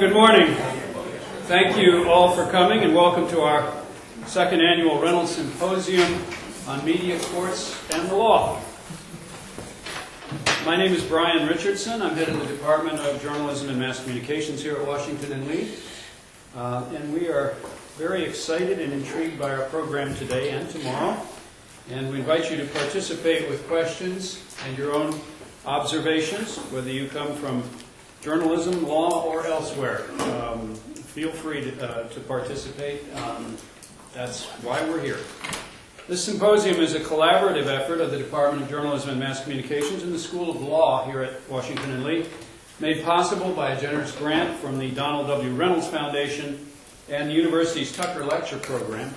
good morning. Thank you all for coming and welcome to our second annual Reynolds Symposium on Media Courts and the Law. My name is Brian Richardson. I'm head of the Department of Journalism and Mass Communications here at Washington & Lee. And we are very excited and intrigued by our program today and tomorrow. And we invite you to participate with questions and your own observations, whether you come from journalism, law, or elsewhere. Feel free to participate. That's why we're here. This symposium is a collaborative effort of the Department of Journalism and Mass Communications and the School of Law here at Washington & Lee, made possible by a generous grant from the Donald W. Reynolds Foundation and the university's Tucker Lecture Program.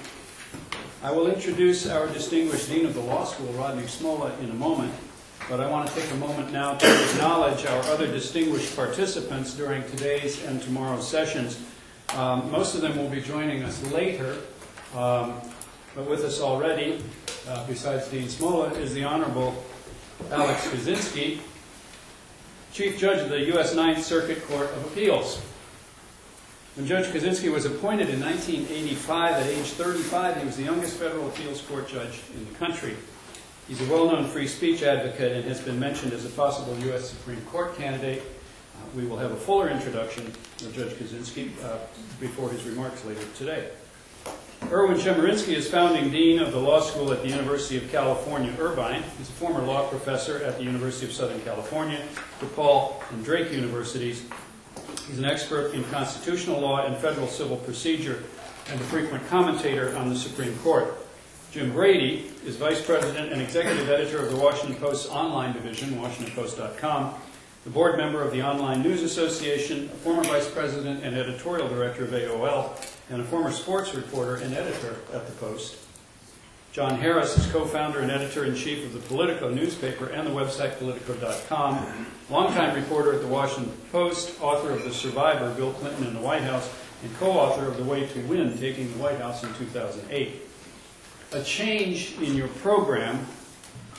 I will introduce our distinguished Dean of the Law School, Rod Smolla, in a moment, but I want to take a moment now to acknowledge our other distinguished participants during today's and tomorrow's sessions. Most of them will be joining us later, but with us already, besides Dean Smolla, is the Honorable Alex Kaczynski, Chief Judge of the U.S. Ninth Circuit Court of Appeals. When Judge Kaczynski was appointed in 1985 at age 35, he was the youngest federal appeals court judge in the country. He's a well-known free speech advocate and has been mentioned as a possible U.S. Supreme Court candidate. We will have a fuller introduction of Judge Kaczynski before his remarks later today. Erwin Chemerinsky is founding dean of the law school at the University of California, Irvine. He's a former law professor at the University of Southern California, DePaul, and Drake Universities. He's an expert in constitutional law and federal civil procedure and a frequent commentator on the Supreme Court. Jim Brady is vice president and executive editor of the Washington Post's online division, WashingtonPost.com, the board member of the Online News Association, a former vice president and editorial director of AOL, and a former sports reporter and editor at the Post. John Harris is co-founder and editor-in-chief of the Politico newspaper and the website Politico.com, longtime reporter at the Washington Post, author of The Survivor, Bill Clinton in the White House, and co-author of The Way to Win, Taking the White House in 2008. A change in your program.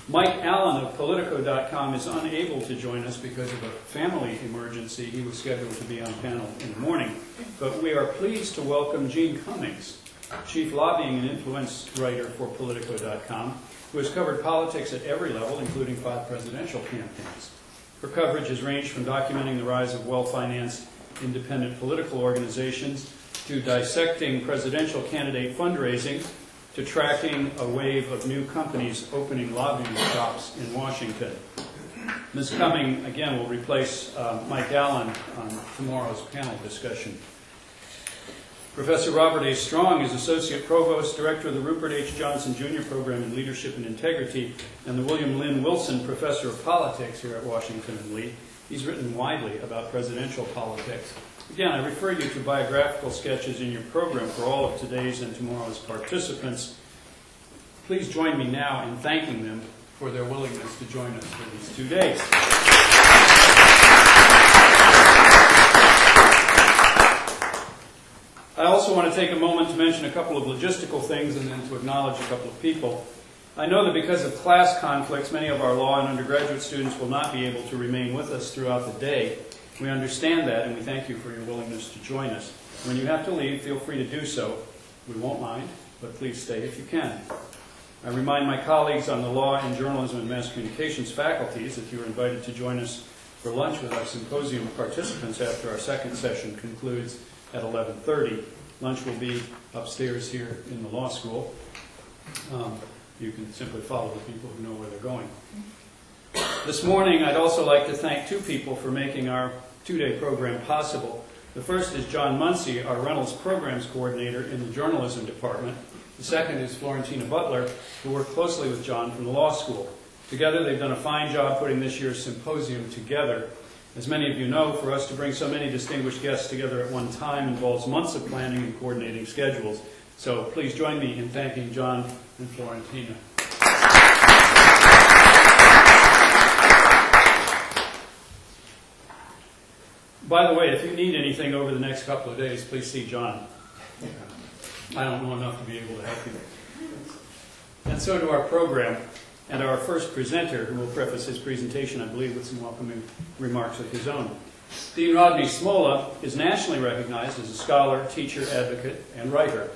Mike Allen of Politico.com is unable to join us because of a family emergency. He was scheduled to be on panel in the morning. But we are pleased to welcome Gene Cummings, chief lobbying and influence writer for Politico.com, who has covered politics at every level, including 5 presidential campaigns. Her coverage has ranged from documenting the rise of well-financed independent political organizations to dissecting presidential candidate fundraising to tracking a wave of new companies opening lobbying shops in Washington. Ms. Cummings, again, will replace Mike Allen on tomorrow's panel discussion. Professor Robert A. Strong is Associate Provost, Director of the Rupert H. Johnson Jr. Program in Leadership and Integrity, and the William Lynn Wilson Professor of Politics here at Washington & Lee. He's written widely about presidential politics. Again, I refer you to biographical sketches in your program for all of today's and tomorrow's participants. Please join me now in thanking them for their willingness to join us for these 2 days. I also want to take a moment to mention a couple of logistical things and then to acknowledge a couple of people. I know that because of class conflicts, many of our law and undergraduate students will not be able to remain with us throughout the day. We understand that, and we thank you for your willingness to join us. When you have to leave, feel free to do so. We won't mind, but please stay if you can. I remind my colleagues on the law and journalism and mass communications faculties that you are invited to join us for lunch with our symposium participants after our second session concludes at 11:30. Lunch will be upstairs here in the law school. You can simply follow the people who know where they're going. This morning, I'd also like to thank 2 people for making our 2-day program possible. The first is John Muncy, our Reynolds Programs Coordinator in the Journalism Department. The second is Florentina Butler, who worked closely with John from the law school. Together, they've done a fine job putting this year's symposium together. As many of you know, for us to bring so many distinguished guests together at one time involves months of planning and coordinating schedules. So please join me in thanking John and Florentina. By the way, if you need anything over the next couple of days, please see John. I don't know enough to be able to help you. And so to our program. and our first presenter, who will preface his presentation, I believe, with some welcoming remarks of his own. Dean Rod Smolla is nationally recognized as a scholar, teacher, advocate, and writer.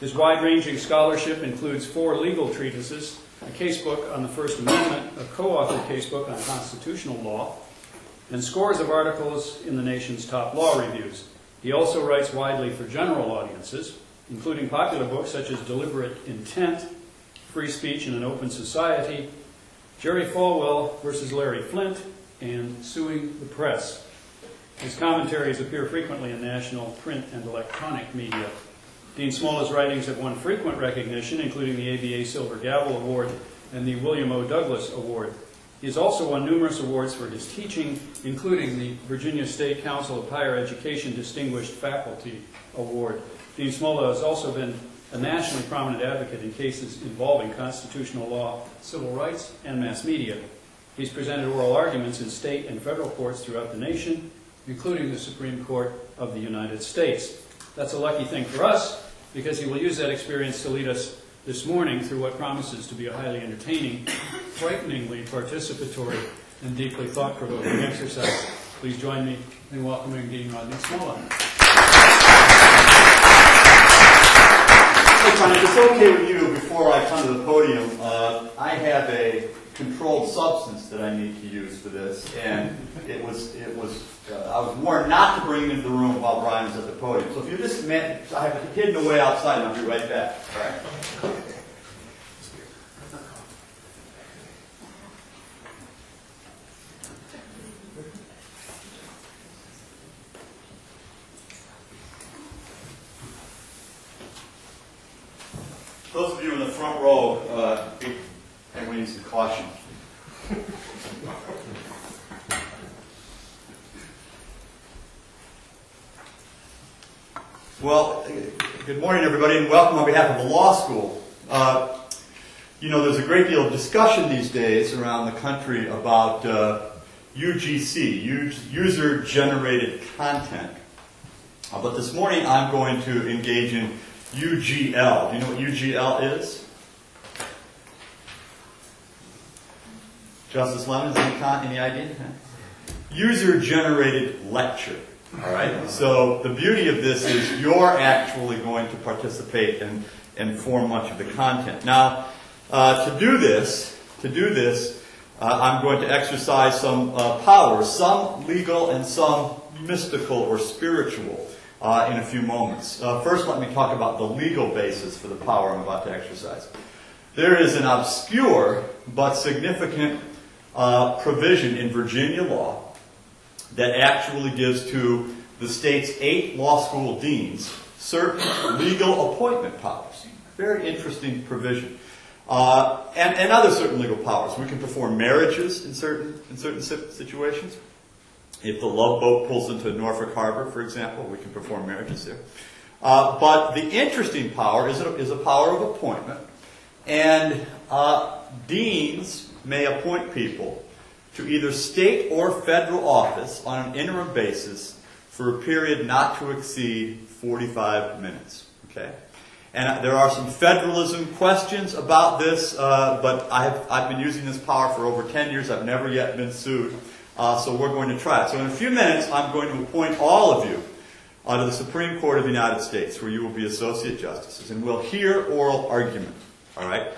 His wide-ranging scholarship includes 4 legal treatises, a casebook on the First Amendment, a co-authored casebook on constitutional law, and scores of articles in the nation's top law reviews. He also writes widely for general audiences, including popular books such as Deliberate Intent, Free Speech in an Open Society, Jerry Falwell versus Larry Flint, and Suing the Press. His commentaries appear frequently in national print and electronic media. Dean Smolla's writings have won frequent recognition, including the ABA Silver Gavel Award and the William O. Douglas Award. He has also won numerous awards for his teaching, including the Virginia State Council of Higher Education Distinguished Faculty Award. Dean Smolla has also been a nationally prominent advocate in cases involving constitutional law, civil rights, and mass media. He's presented oral arguments in state and federal courts throughout the nation, including the Supreme Court of the United States. That's a lucky thing for us, because he will use that experience to lead us this morning through what promises to be a highly entertaining, frighteningly participatory, and deeply thought-provoking exercise. Please join me in welcoming Dean Rod Smolla. Hey, Frank, if it's okay with you, before I come to the podium, I have a controlled substance that I need to use for this, and I was warned not to bring it into the room while Brian was at the podium. So if you just I have it hidden away outside, and I'll be right back. All right? Those of you in the front row, and we need some caution. Well, good morning, everybody, and welcome on behalf of the law school. There's a great deal of discussion these days around the country about UGC, user-generated content. But this morning I'm going to engage in UGL. Do you know what UGL is? Justice Lemons, any idea? User-generated lecture. All right. So the beauty of this is you're actually going to participate and form much of the content. Now, to do this, I'm going to exercise some powers, some legal and some mystical or spiritual, in a few moments. First, let me talk about the legal basis for the power I'm about to exercise. There is an obscure but significant provision in Virginia law that actually gives to the state's 8 law school deans certain legal appointment powers. Very interesting provision. And other certain legal powers. We can perform marriages in certain situations. If the Love Boat pulls into Norfolk Harbor, for example, we can perform marriages there. But the interesting power is a power of appointment. And deans may appoint people to either state or federal office on an interim basis for a period not to exceed 45 minutes. Okay? And there are some federalism questions about this, but I've been using this power for over 10 years. I've never yet been sued, so we're going to try it. So in a few minutes, I'm going to appoint all of you to the Supreme Court of the United States, where you will be associate justices, and we'll hear oral argument. All right?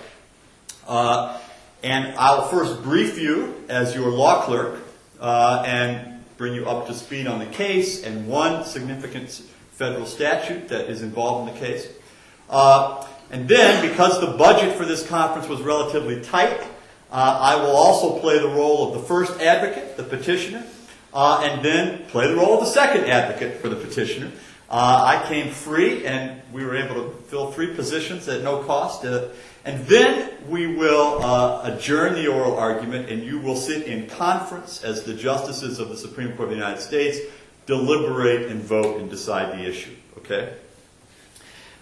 And I'll first brief you as your law clerk and bring you up to speed on the case and one significant federal statute that is involved in the case. And then, because the budget for this conference was relatively tight, I will also play the role of the first advocate, the petitioner, and then play the role of the second advocate for the petitioner. I came free, and we were able to fill 3 positions at no cost. And then we will adjourn the oral argument, and you will sit in conference as the justices of the Supreme Court of the United States deliberate and vote and decide the issue. Okay?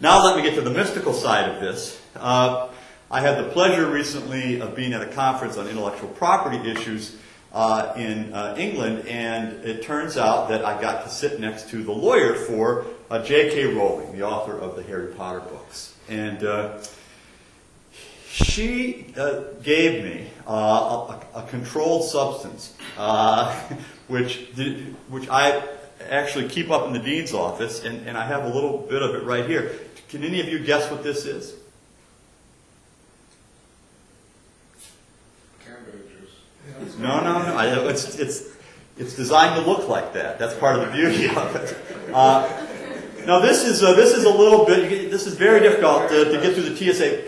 Now let me get to the mystical side of this. I had the pleasure recently of being at a conference on intellectual property issues in England, and it turns out that I got to sit next to the lawyer for J.K. Rowling, the author of the Harry Potter books. And she gave me a controlled substance, which I actually keep up in the dean's office, and I have a little bit of it right here. Can any of you guess what this is? Cranberry juice. No. It's designed to look like that. That's part of the beauty of it. Now this is a little bit. This is very difficult to get through the TSA.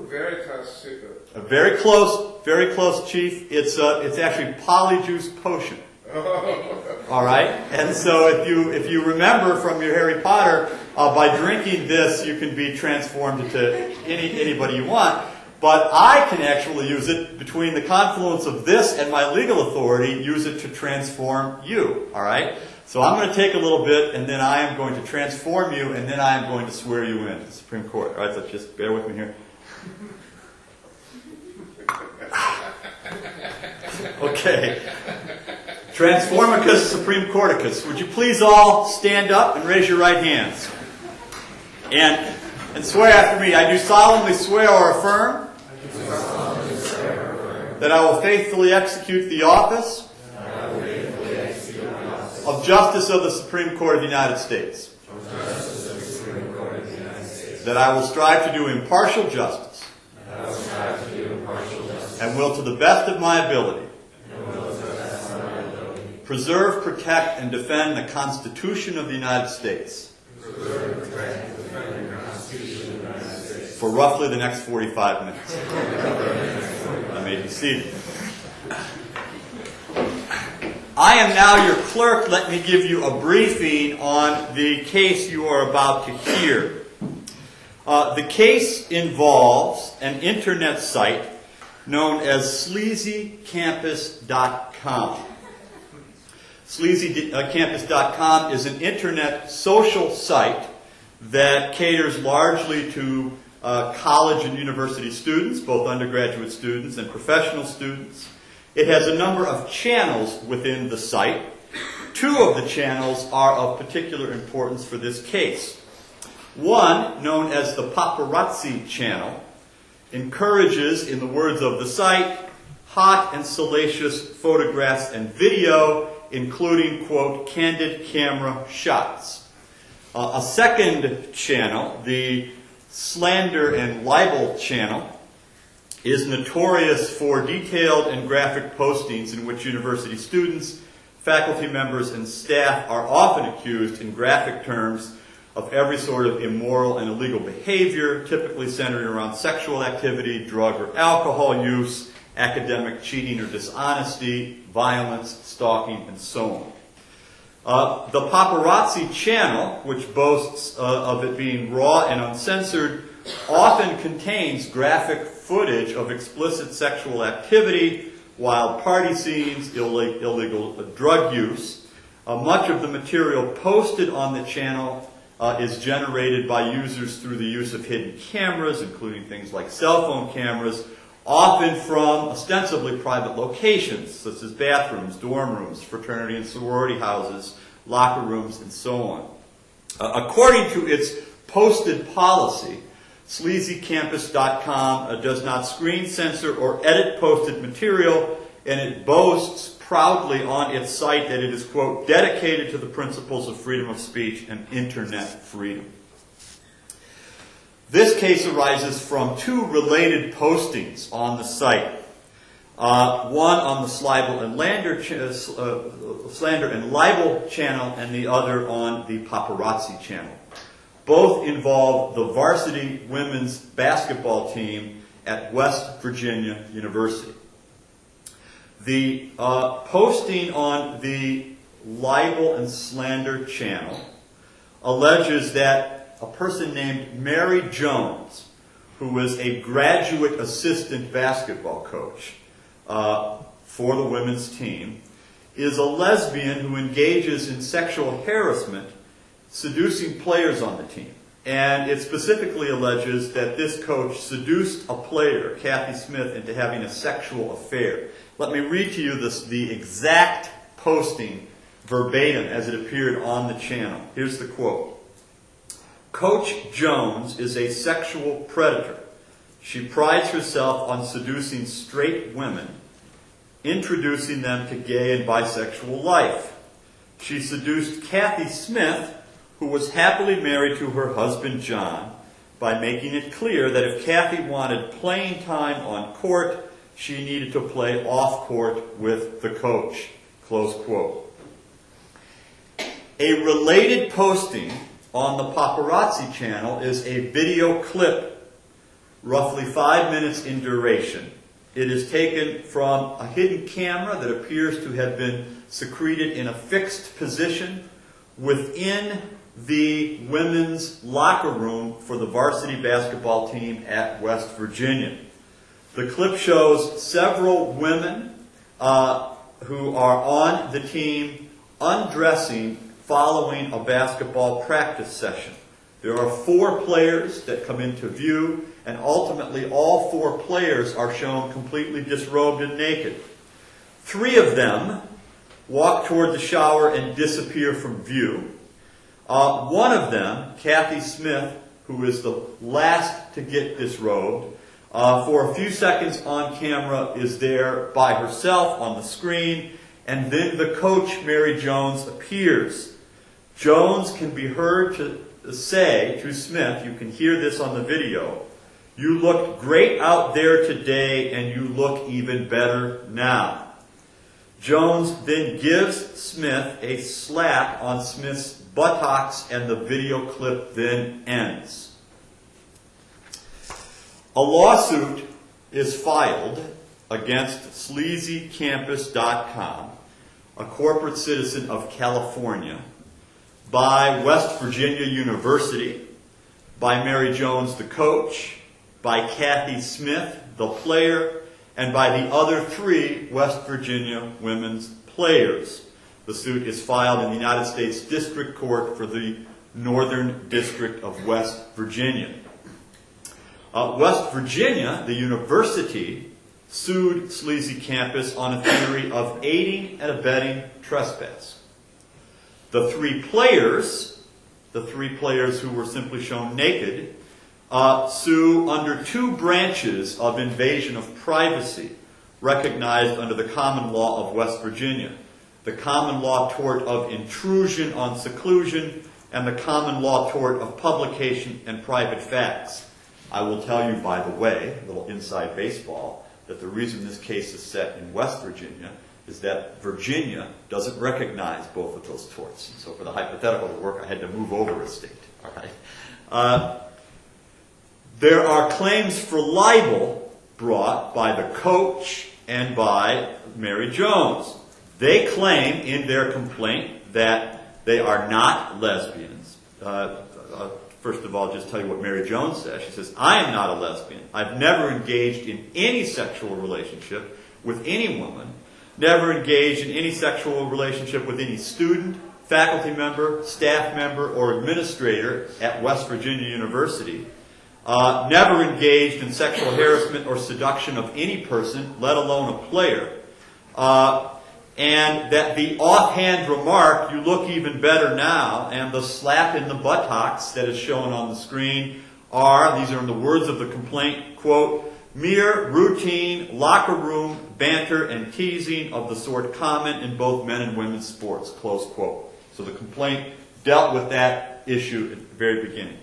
Very top secret. Very close, Chief. It's actually polyjuice potion. All right, and so if you remember from your Harry Potter, by drinking this, you can be transformed into anybody you want. But I can actually use it between the confluence of this and my legal authority, use it to transform you. All right? So I'm going to take a little bit, and then I am going to transform you, and then I am going to swear you in to the Supreme Court. All right, so just bear with me here. Okay. Transformicus Supreme Courticus. Would you please all stand up and raise your right hands? And swear after me. I do solemnly swear or affirm that I will faithfully execute the office of Justice of the Supreme Court of the United States. That I will strive to do impartial justice. And will to the best of my ability preserve, protect, and defend the Constitution of the United States for roughly the next 45 minutes. I may be seated. I am now your clerk. Let me give you a briefing on the case you are about to hear. The case involves an internet site known as sleazycampus.com. Sleazycampus.com is an internet social site that caters largely to college and university students, both undergraduate students and professional students. It has a number of channels within the site. Two of the channels are of particular importance for this case. One, known as the paparazzi channel, encourages, in the words of the site, hot and salacious photographs and video, including, quote, candid camera shots. A second channel, the slander and libel channel, is notorious for detailed and graphic postings in which university students, faculty members, and staff are often accused in graphic terms of every sort of immoral and illegal behavior, typically centered around sexual activity, drug or alcohol use, academic cheating or dishonesty, violence, stalking, and so on. The paparazzi channel, which boasts of it being raw and uncensored, often contains graphic footage of explicit sexual activity, wild party scenes, illegal drug use. Much of the material posted on the channel is generated by users through the use of hidden cameras, including things like cell phone cameras, often from ostensibly private locations, such as bathrooms, dorm rooms, fraternity and sorority houses, locker rooms, and so on. According to its posted policy, sleazycampus.com does not screen, censor, or edit posted material, and it boasts proudly on its site that it is, quote, dedicated to the principles of freedom of speech and internet freedom. This case arises from two related postings on the site. One on the slander and libel channel, and the other on the paparazzi channel. Both involve the varsity women's basketball team at West Virginia University. The posting on the libel and slander channel alleges that a person named Mary Jones, who was a graduate assistant basketball coach for the women's team, is a lesbian who engages in sexual harassment, seducing players on the team. And it specifically alleges that this coach seduced a player, Kathy Smith, into having a sexual affair. Let me read to you the exact posting verbatim as it appeared on the channel. Here's the quote. Coach Jones is a sexual predator. She prides herself on seducing straight women, introducing them to gay and bisexual life. She seduced Kathy Smith, who was happily married to her husband John, by making it clear that if Kathy wanted playing time on court, she needed to play off court with the coach. Close quote. A related posting on the Paparazzi channel is a video clip, roughly 5 minutes in duration. It is taken from a hidden camera that appears to have been secreted in a fixed position within the women's locker room for the varsity basketball team at West Virginia. The clip shows several women who are on the team undressing following a basketball practice session. There are 4 players that come into view, and ultimately all 4 players are shown completely disrobed and naked. 3 of them walk toward the shower and disappear from view. One of them, Kathy Smith, who is the last to get disrobed, for a few seconds on camera is there by herself on the screen, and then the coach, Mary Jones, appears. Jones can be heard to say to Smith, you can hear this on the video, "You looked great out there today, and you look even better now." Jones then gives Smith a slap on Smith's buttocks, and the video clip then ends. A lawsuit is filed against sleazycampus.com, a corporate citizen of California, by West Virginia University, by Mary Jones, the coach, by Kathy Smith, the player, and by the other 3 West Virginia women's players. The suit is filed in the United States District Court for the Northern District of West Virginia. West Virginia, the university, sued Sleazy Campus on a theory of aiding and abetting trespass. The 3 players who were simply shown naked, sue under 2 branches of invasion of privacy recognized under the common law of West Virginia. The common law tort of intrusion on seclusion, and the common law tort of publication and private facts. I will tell you, by the way, a little inside baseball, that the reason this case is set in West Virginia is that Virginia doesn't recognize both of those torts. So for the hypothetical to work, I had to move over a state. All right. There are claims for libel brought by the coach and by Mary Jones. They claim in their complaint that they are not lesbians. First of all, just tell you what Mary Jones says. She says, "I am not a lesbian. I've never engaged in any sexual relationship with any woman, never engaged in any sexual relationship with any student, faculty member, staff member, or administrator at West Virginia University, never engaged in sexual harassment or seduction of any person, let alone a player, and that the offhand remark, 'You look even better now,' and the slap in the buttocks that is shown on the screen these are in the words of the complaint, quote, 'mere routine locker room banter and teasing of the sort common in both men and women's sports,' close quote." So the complaint dealt with that issue at the very beginning.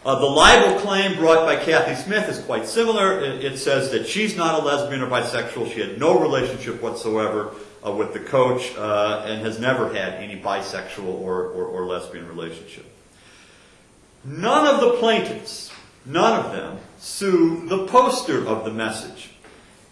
The libel claim brought by Kathy Smith is quite similar. It says that she's not a lesbian or bisexual. She had no relationship whatsoever with the coach and has never had any bisexual or lesbian relationship. None of the plaintiffs, none of them, sue the poster of the message.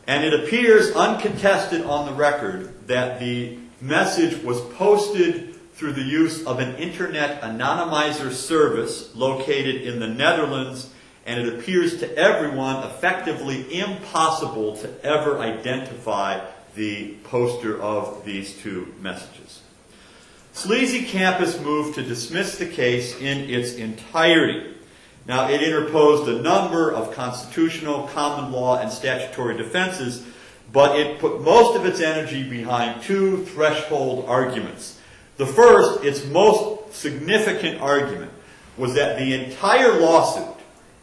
And it appears uncontested on the record that the message was posted through the use of an internet anonymizer service located in the Netherlands, and it appears to everyone effectively impossible to ever identify the poster of these 2 messages. Sleazy Campus moved to dismiss the case in its entirety. Now, it interposed a number of constitutional, common law, and statutory defenses, but it put most of its energy behind 2 threshold arguments. The first, its most significant argument, was that the entire lawsuit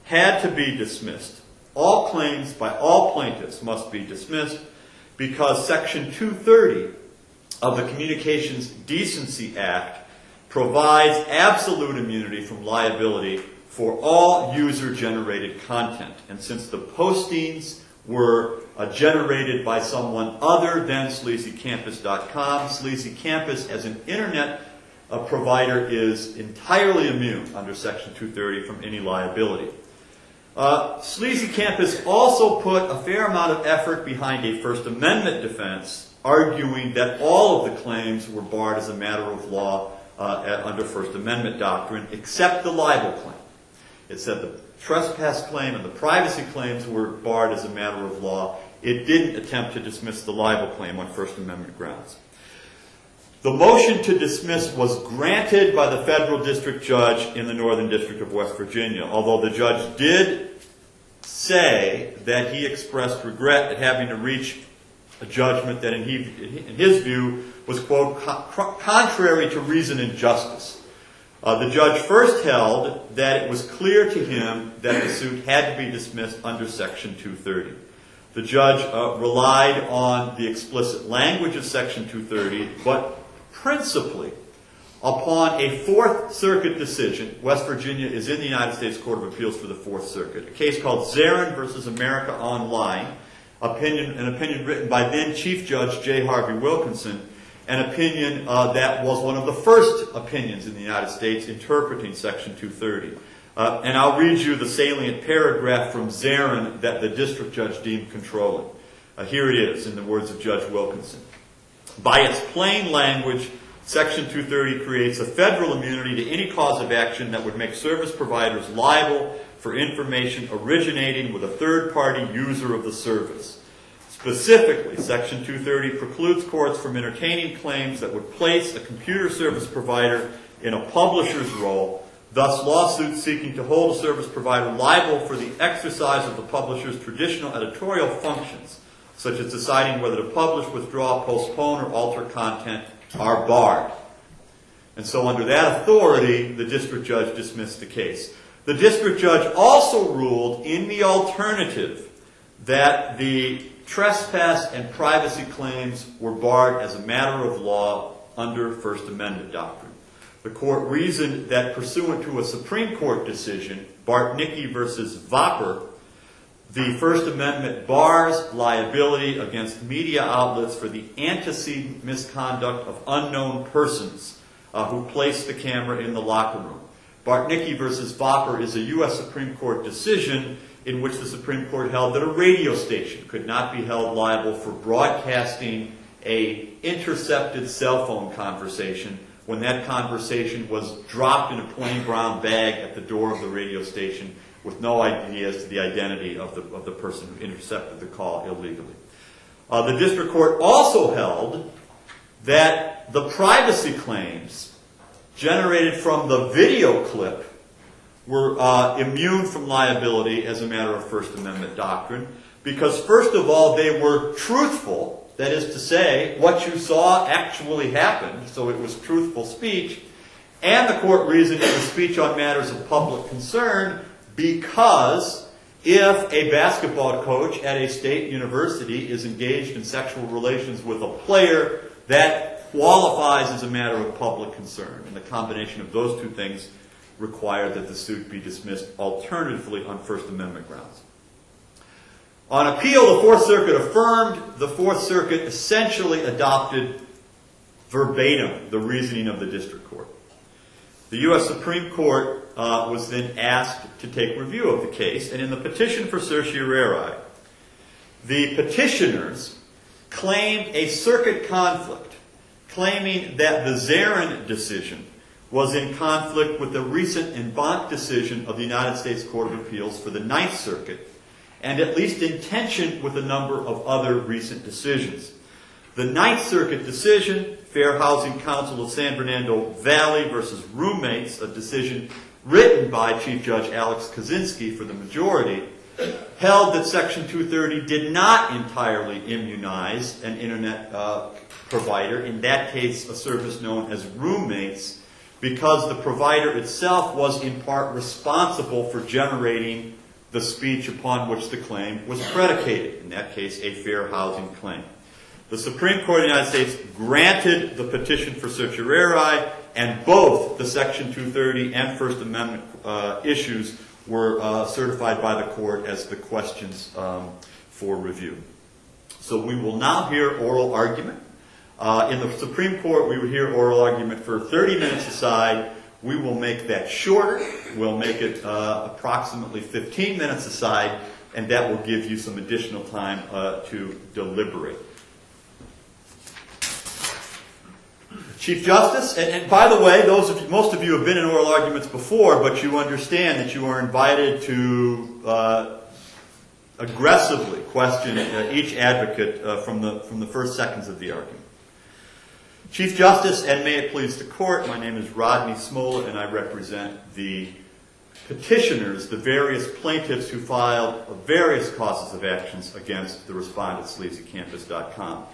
had to be dismissed. All claims by all plaintiffs must be dismissed because Section 230 of the Communications Decency Act provides absolute immunity from liability for all user-generated content. And since the postings were generated by someone other than sleazycampus.com, Sleazy Campus as an internet provider is entirely immune under Section 230 from any liability. Sleazy Campus also put a fair amount of effort behind a First Amendment defense, arguing that all of the claims were barred as a matter of law under First Amendment doctrine, except the libel claim. It said the trespass claim and the privacy claims were barred as a matter of law. It didn't attempt to dismiss the libel claim on First Amendment grounds. The motion to dismiss was granted by the federal district judge in the Northern District of West Virginia, although the judge did say that he expressed regret at having to reach a judgment that in his view was, quote, contrary to reason and justice. The judge first held that it was clear to him that the suit had to be dismissed under Section 230. The judge relied on the explicit language of Section 230, but principally upon a Fourth Circuit decision. West Virginia is in the United States Court of Appeals for the Fourth Circuit. A case called Zarin versus America Online, an opinion written by then Chief Judge J. Harvey Wilkinson, an opinion that was one of the first opinions in the United States interpreting Section 230. And I'll read you the salient paragraph from Zarin that the district judge deemed controlling. Here it is in the words of Judge Wilkinson. By its plain language, Section 230 creates a federal immunity to any cause of action that would make service providers liable for information originating with a third-party user of the service. Specifically, Section 230 precludes courts from entertaining claims that would place a computer service provider in a publisher's role. Thus, lawsuits seeking to hold a service provider liable for the exercise of the publisher's traditional editorial functions, such as deciding whether to publish, withdraw, postpone, or alter content, are barred. And so under that authority, the district judge dismissed the case. The district judge also ruled in the alternative that the trespass and privacy claims were barred as a matter of law under First Amendment doctrine. The court reasoned that pursuant to a Supreme Court decision, Bartnicki versus Vopper, the First Amendment bars liability against media outlets for the antecedent misconduct of unknown persons who placed the camera in the locker room. Bartnicki versus Vopper is a U.S. Supreme Court decision in which the Supreme Court held that a radio station could not be held liable for broadcasting an intercepted cell phone conversation when that conversation was dropped in a plain brown bag at the door of the radio station with no idea as to the identity of the person who intercepted the call illegally. The district court also held that the privacy claims generated from the video clip were immune from liability as a matter of First Amendment doctrine because, first of all, they were truthful. That is to say, what you saw actually happened, so it was truthful speech. And the court reasoned it was speech on matters of public concern because if a basketball coach at a state university is engaged in sexual relations with a player, that qualifies as a matter of public concern. And the combination of those two things required that the suit be dismissed alternatively on First Amendment grounds. On appeal, the Fourth Circuit affirmed. The Fourth Circuit essentially adopted verbatim the reasoning of the district court. The U.S. Supreme Court was then asked to take review of the case, and in the petition for certiorari, the petitioners claimed a circuit conflict, claiming that the Zarin decision was in conflict with the recent en banc decision of the United States Court of Appeals for the Ninth Circuit, and at least in tension with a number of other recent decisions. The Ninth Circuit decision, Fair Housing Council of San Fernando Valley versus Roommates, a decision written by Chief Judge Alex Kaczynski for the majority, held that Section 230 did not entirely immunize an internet provider, in that case a service known as Roommates, because the provider itself was in part responsible for generating the speech upon which the claim was predicated, in that case, a fair housing claim. The Supreme Court of the United States granted the petition for certiorari, and both the Section 230 and First Amendment issues were certified by the court as the questions for review. So we will now hear oral argument. In the Supreme Court, we would hear oral argument for 30 minutes aside. We will make that shorter. We'll make it approximately 15 minutes aside, and that will give you some additional time to deliberate. Chief Justice, and by the way, most of you have been in oral arguments before, but you understand that you are invited to aggressively question each advocate from the first seconds of the argument. Chief Justice, and may it please the Court, my name is Rod Smolla, and I represent the petitioners, the various plaintiffs who filed various causes of actions against the Respondents, sleazycampus.com.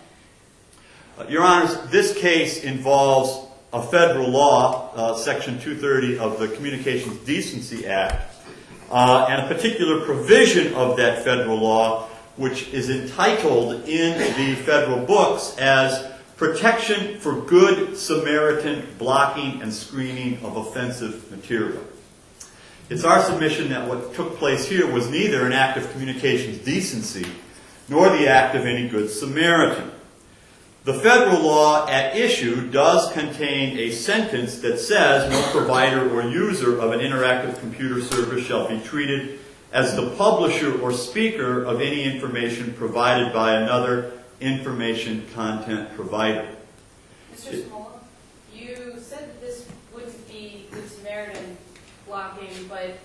Your Honors, this case involves a federal law, Section 230 of the Communications Decency Act, and a particular provision of that federal law, which is entitled in the federal books as Protection for Good Samaritan Blocking and Screening of Offensive Material. It's our submission that what took place here was neither an act of communications decency nor the act of any good Samaritan. The federal law at issue does contain a sentence that says no provider or user of an interactive computer service shall be treated as the publisher or speaker of any information provided by another information content provider. Mr. Smolla, you said that this wouldn't be Good Samaritan blocking, but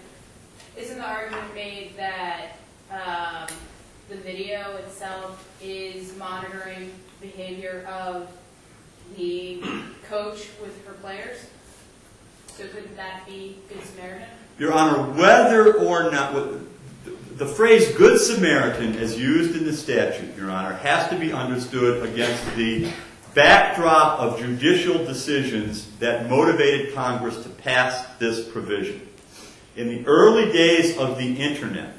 isn't the argument made that the video itself is monitoring behavior of the coach with her players? So couldn't that be Good Samaritan? Your Honor, whether or not... The phrase Good Samaritan as used in the statute, Your Honor, has to be understood against the backdrop of judicial decisions that motivated Congress to pass this provision. In the early days of the Internet,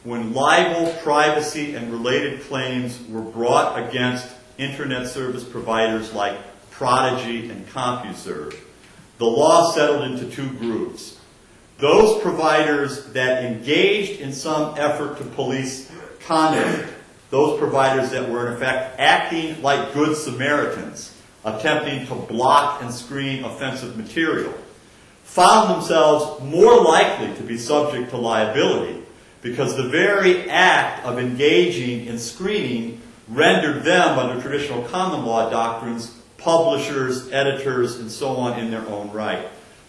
when libel, privacy, and related claims were brought against Internet service providers like Prodigy and CompuServe, the law settled into two groups. Those providers that engaged in some effort to police conduct, those providers that were in effect acting like good Samaritans, attempting to block and screen offensive material, found themselves more likely to be subject to liability because the very act of engaging in screening rendered them, under traditional common law doctrines, publishers, editors, and so on in their own right.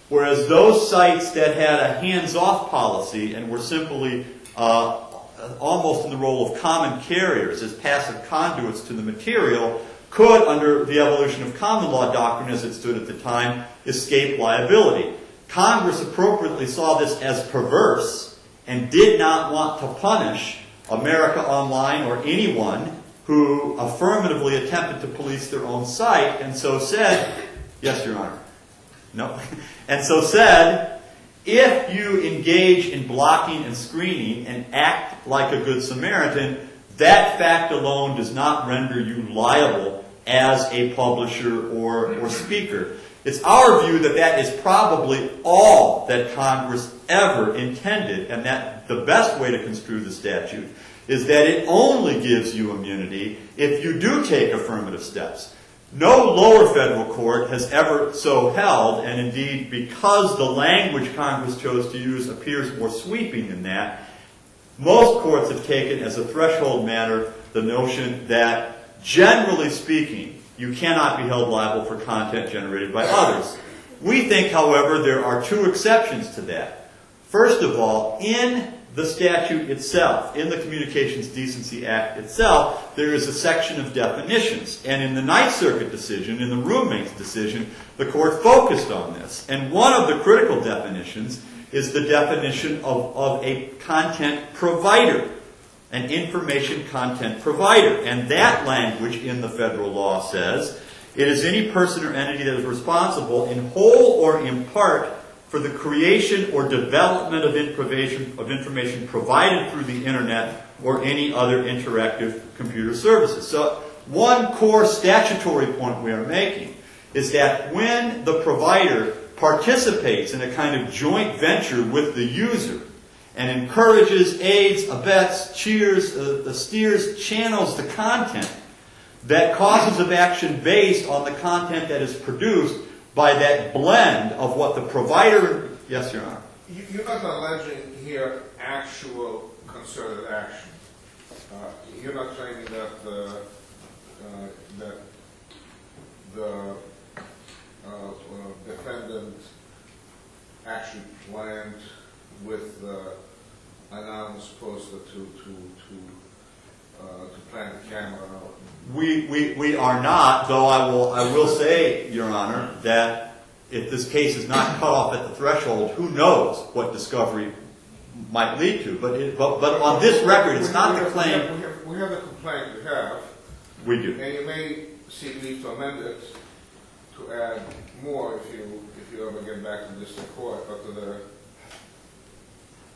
Whereas those sites that had a hands-off policy and were simply almost in the role of common carriers as passive conduits to the material could, under the evolution of common law doctrine as it stood at the time, escape liability. Congress appropriately saw this as perverse and did not want to punish America Online or anyone who affirmatively attempted to police their own site, and so said, yes, Your Honor. No. And so said, if you engage in blocking and screening and act like a good Samaritan, that fact alone does not render you liable as a publisher or speaker. It's our view that that is probably all that Congress ever intended, and that the best way to construe the statute is that it only gives you immunity if you do take affirmative steps. No lower federal court has ever so held, and indeed, because the language Congress chose to use appears more sweeping than that, most courts have taken as a threshold matter the notion that, generally speaking, you cannot be held liable for content generated by others. We think, however, there are two exceptions to that. First of all, in the statute itself, in the Communications Decency Act itself, there is a section of definitions. And in the Ninth Circuit decision, in the roommate's decision, the court focused on this. And one of the critical definitions is the definition of a content provider, an information content provider. And that language in the federal law says, It is any person or entity that is responsible in whole or in part for the creation or development of information provided through the internet or any other interactive computer services. So one core statutory point we are making is that when the provider participates in a kind of joint venture with the user and encourages, aids, abets, cheers, steers, channels the content, that causes of action based on the content that is produced by that blend of what the provider... Yes, Your Honor. You're not alleging here actual concerted action. You're not claiming that the defendant actually planned with the anonymous poster to plant the camera. We are not, though I will say, Your Honor, that if this case is not cut off at the threshold, who knows what discovery might lead to. But on this record, it's not the claim. We have the complaint we have. We do. And you may seek leave to amend it to add more if you ever get back to district court, but to the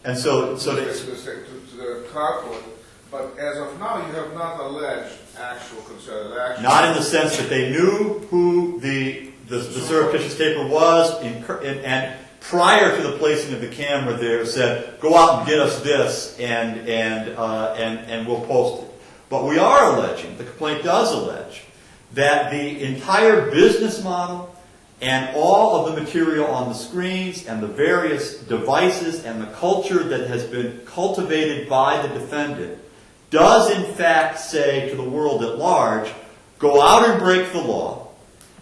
and so to the trial court. But as of now, you have not alleged actual concerted action. not in the sense that they knew who the surreptitious taper was, and prior to the placing of the camera there said, go out and get us this, and we'll post it. But we are alleging, the complaint does allege, that the entire business model and all of the material on the screens and the various devices and the culture that has been cultivated by the defendant does in fact say to the world at large, go out and break the law,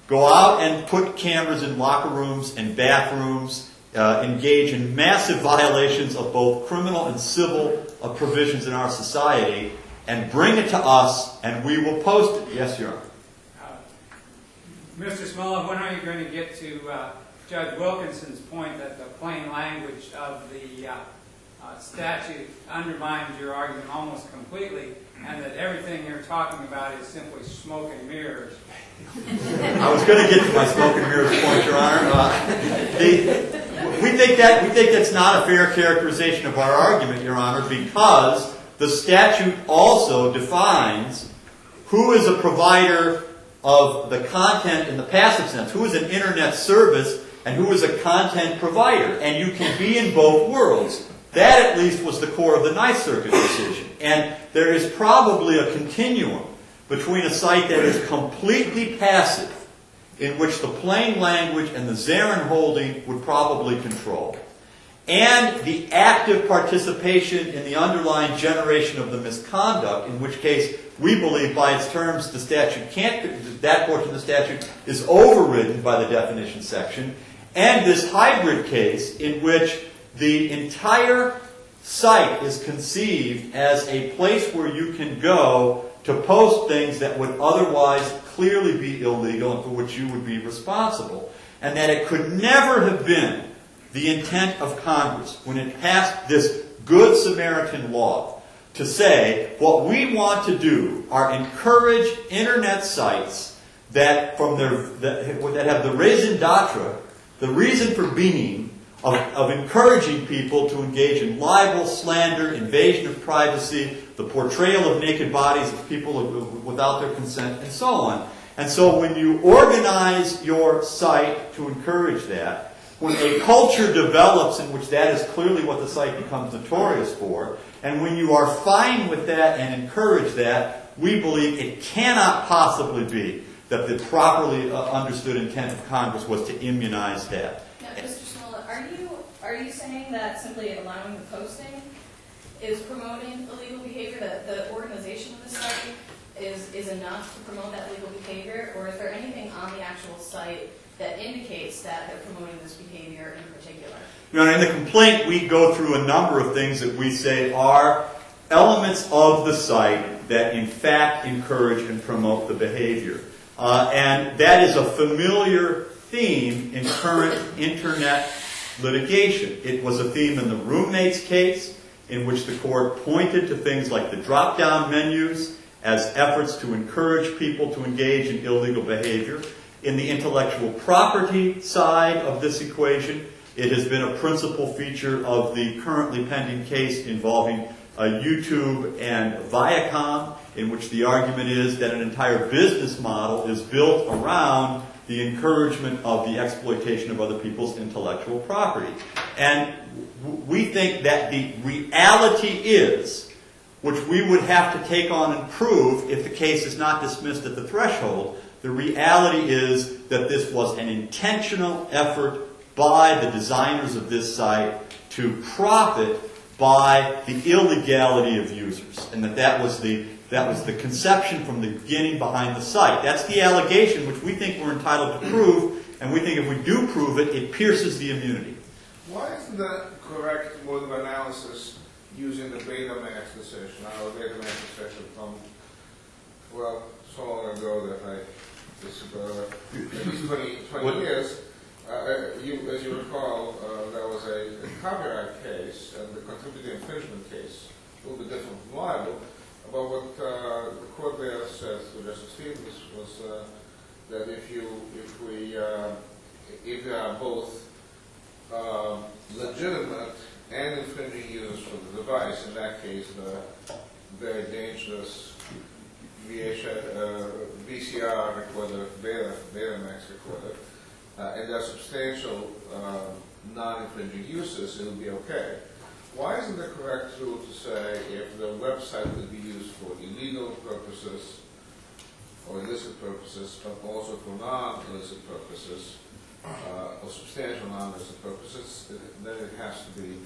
go out and put cameras in locker rooms and bathrooms, engage in massive violations of both criminal and civil provisions in our society, and bring it to us, and we will post it. Yes, Your Honor. Mr. Smolla, when are you going to get to Judge Wilkinson's point that the plain language of the statute undermines your argument almost completely, and that everything you're talking about is simply smoke and mirrors? I was going to get to my smoke and mirrors point, Your Honor. We think that's not a fair characterization of our argument, Your Honor, because the statute also defines who is a provider of the content in the passive sense, who is an internet service, and who is a content provider. And you can be in both worlds. That, at least, was the core of the Ninth Circuit decision. And there is probably a continuum between a site that is completely passive, in which the plain language and the Zarin holding would probably control, and the active participation in the underlying generation of the misconduct, in which case we believe by its terms the statute that portion of the statute is overridden by the definition section, and this hybrid case in which the entire site is conceived as a place where you can go to post things that would otherwise clearly be illegal and for which you would be responsible, and that it could never have been the intent of Congress when it passed this Good Samaritan law to say what we want to do are encourage internet sites that have the raison d'etre, the reason for being of encouraging people to engage in libel, slander, invasion of privacy, the portrayal of naked bodies of people without their consent, and so on. And so when you organize your site to encourage that, when a culture develops in which that is clearly what the site becomes notorious for, and when you are fine with that and encourage that, we believe it cannot possibly be that the properly understood intent of Congress was to immunize that. Now, Mr. Smolla, are you saying that simply allowing the posting is promoting illegal behavior, that the organization of the site is enough to promote that legal behavior, or is there anything on the actual site that indicates that they're promoting this behavior in particular? You know, in the complaint, we go through a number of things that we say are elements of the site that in fact encourage and promote the behavior. And that is a familiar theme in current internet litigation. It was a theme in the roommates case, in which the court pointed to things like the drop-down menus as efforts to encourage people to engage in illegal behavior. In the intellectual property side of this equation, it has been a principal feature of the currently pending case involving YouTube and Viacom, in which the argument is that an entire business model is built around the encouragement of the exploitation of other people's intellectual property. And we think that the reality is, which we would have to take on and prove if the case is not dismissed at the threshold, the reality is that this was an intentional effort by the designers of this site to profit by the illegality of users, and that was the conception from the beginning behind the site. That's the allegation which we think we're entitled to prove, and we think if we do prove it, it pierces the immunity. Why isn't that correct mode of analysis using the Betamax decision? Our Betamax decision from, well, so long ago that at least 20 years. As you recall, there was a copyright case and the contributing infringement case, a little bit different from libel. But what the court there said to Justice Stevens was that if there are both legitimate and infringing use for the device, in that case the very dangerous VCR recorder, Betamax recorder, and there are substantial non-infringing uses, it will be okay. Why isn't the correct rule to say if the website could be used for illegal purposes or illicit purposes, but also for non-illicit purposes, or substantial non-illicit purposes, then it has to be...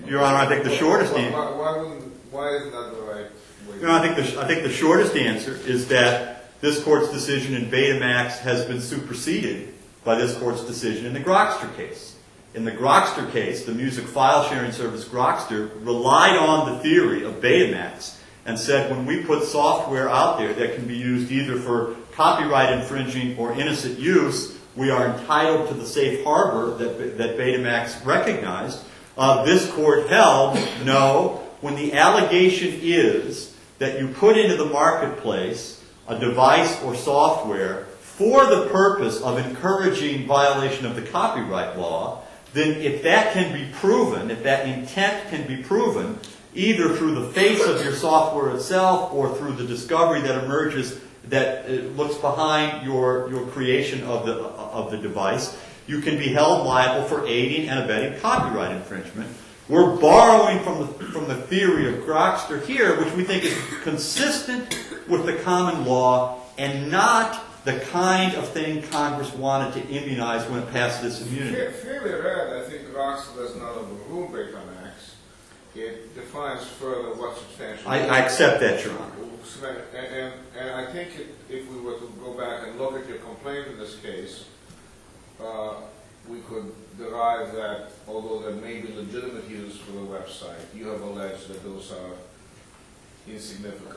Your Honor, I think the shortest answer... Why isn't that the right way? No, I think the shortest answer is that this court's decision in Betamax has been superseded by this court's decision in the Grokster case. In the Grokster case, the music file sharing service Grokster relied on the theory of Betamax and said when we put software out there that can be used either for copyright infringing or innocent use, we are entitled to the safe harbor that Betamax recognized. This court held, no, when the allegation is that you put into the marketplace a device or software for the purpose of encouraging violation of the copyright law, then if that can be proven, if that intent can be proven, either through the face of your software itself or through the discovery that emerges that looks behind your creation of the device, you can be held liable for aiding and abetting copyright infringement. We're borrowing from the theory of Grokster here, which we think is consistent with the common law and not the kind of thing Congress wanted to immunize when it passed this immunity. Fairly rare, I think Grokster does not overrule Betamax. It defines further what substantial... I accept that, Your Honor. And I think if we were to go back and look at your complaint in this case, we could derive that although there may be legitimate use for the website, you have alleged that those are insignificant.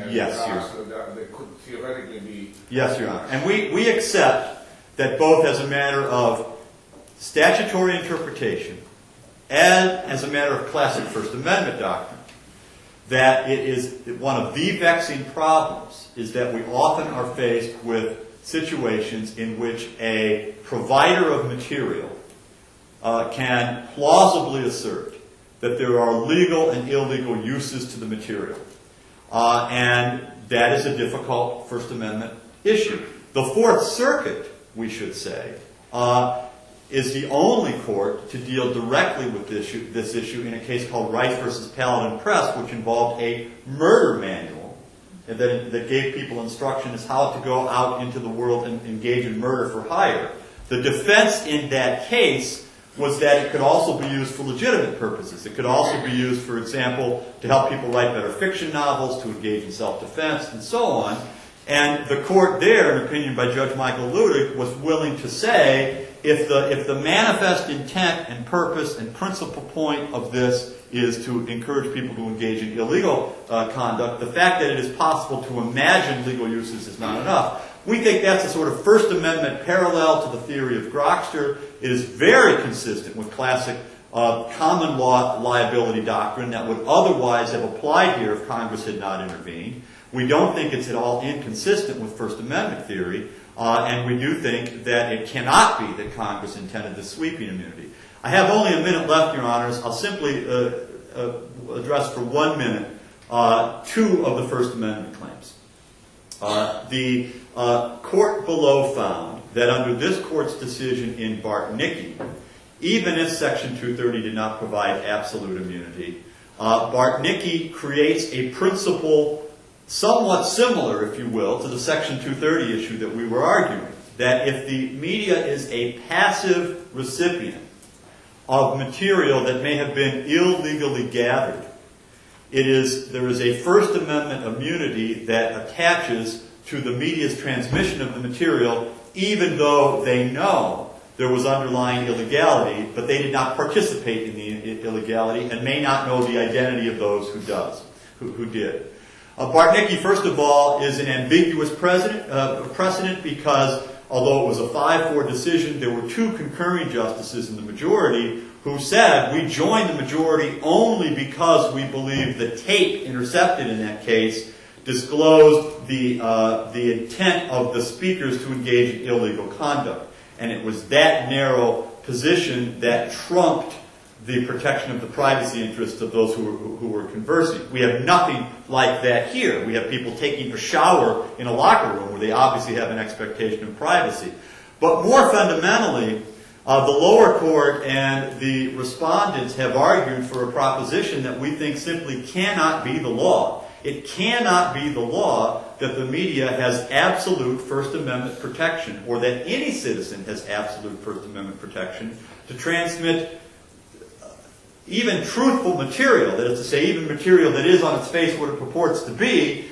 Yes, Your Honor. They could theoretically be... Yes, Your Honor. And we accept that both as a matter of statutory interpretation and as a matter of classic First Amendment doctrine, that it is one of the vexing problems is that we often are faced with situations in which a provider of material can plausibly assert that there are legal and illegal uses to the material. And that is a difficult First Amendment issue. The Fourth Circuit, we should say, is the only court to deal directly with this issue in a case called Rice v. Paladin Press, which involved a murder manual that gave people instruction as how to go out into the world and engage in murder for hire. The defense in that case was that it could also be used for legitimate purposes. It could also be used, for example, to help people write better fiction novels, to engage in self-defense, and so on. And the court there, an opinion by Judge Michael Ludig, was willing to say if the manifest intent and purpose and principal point of this is to encourage people to engage in illegal conduct, the fact that it is possible to imagine legal uses is not enough. We think that's a sort of First Amendment parallel to the theory of Grokster. It is very consistent with classic common law liability doctrine that would otherwise have applied here if Congress had not intervened. We don't think it's at all inconsistent with First Amendment theory, and we do think that it cannot be that Congress intended this sweeping immunity. I have only a minute left, Your Honors. I'll simply address for 1 minute two of the First Amendment claims. The court below found that under this court's decision in Bartnicki, even if Section 230 did not provide absolute immunity, Bartnicki creates a principle somewhat similar, if you will, to the Section 230 issue that we were arguing, that if the media is a passive recipient of material that may have been illegally gathered, there is a First Amendment immunity that attaches to the media's transmission of the material, even though they know there was underlying illegality, but they did not participate in the illegality and may not know the identity of those who did. Bartnicki, first of all, is an ambiguous precedent because although it was a 5-4 decision, there were 2 concurring justices in the majority who said we joined the majority only because we believe the tape intercepted in that case disclosed the intent of the speakers to engage in illegal conduct. And it was that narrow position that trumped the protection of the privacy interests of those who were conversing. We have nothing like that here. We have people taking a shower in a locker room where they obviously have an expectation of privacy. But more fundamentally, the lower court and the respondents have argued for a proposition that we think simply cannot be the law. It cannot be the law that the media has absolute First Amendment protection, or that any citizen has absolute First Amendment protection to transmit even truthful material, that is to say, even material that is on its face what it purports to be,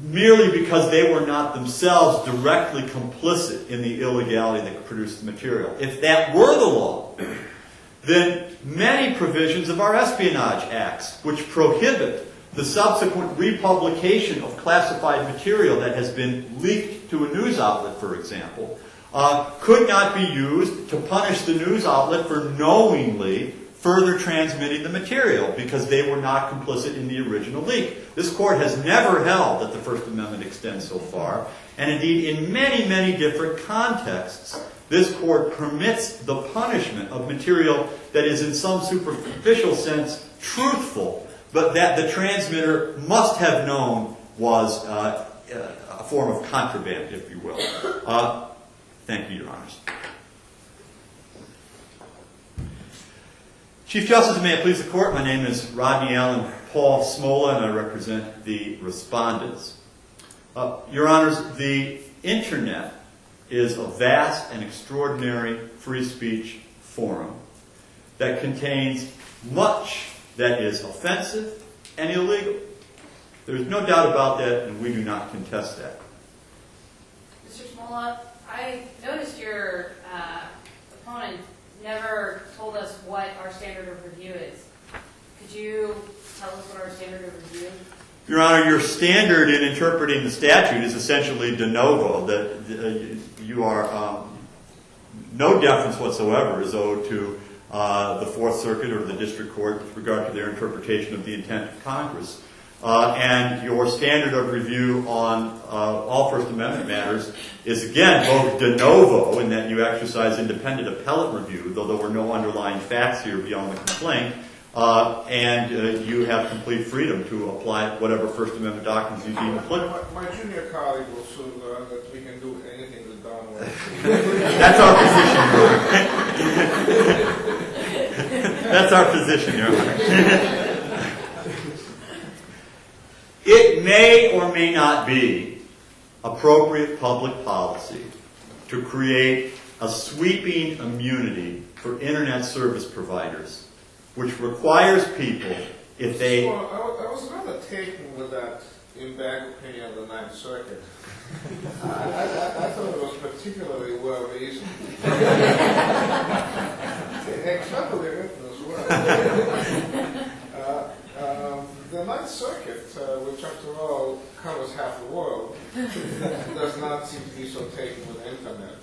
merely because they were not themselves directly complicit in the illegality that produced the material. If that were the law, then many provisions of our espionage acts, which prohibit the subsequent republication of classified material that has been leaked to a news outlet, for example, could not be used to punish the news outlet for knowingly further transmitting the material because they were not complicit in the original leak. This court has never held that the First Amendment extends so far, and indeed in many, many different contexts, this court permits the punishment of material that is in some superficial sense truthful, but that the transmitter must have known was a form of contraband, if you will. Thank you, Your Honors. Chief Justice, may it please the Court, my name is Rodney Allen Paul Smolla, and I represent the respondents. Your Honors, the Internet is a vast and extraordinary free speech forum that contains much that is offensive and illegal. There is no doubt about that, and we do not contest that. Mr. Smolla, I noticed your opponent never told us what our standard of review is. Could you tell us what our standard of review is? Your Honor, your standard in interpreting the statute is essentially de novo, that you are no deference whatsoever is owed to the Fourth Circuit or the District Court with regard to their interpretation of the intent of Congress. And your standard of review on all First Amendment matters is, again, both de novo in that you exercise independent appellate review, though there were no underlying facts here beyond the complaint, and you have complete freedom to apply whatever First Amendment doctrines you deem applicable. My junior colleague will soon learn that we can do anything with Don Wayne. That's our position. That's our position, Your Honor. It may or may not be appropriate public policy to create a sweeping immunity for Internet service providers, which requires people, if they... Well, I was rather taken with that in-bank opinion of the Ninth Circuit. I thought it was particularly well-reasoned. Cleverly written as well. The Ninth Circuit, which after all covers half the world, does not seem to be so taken with the Internet.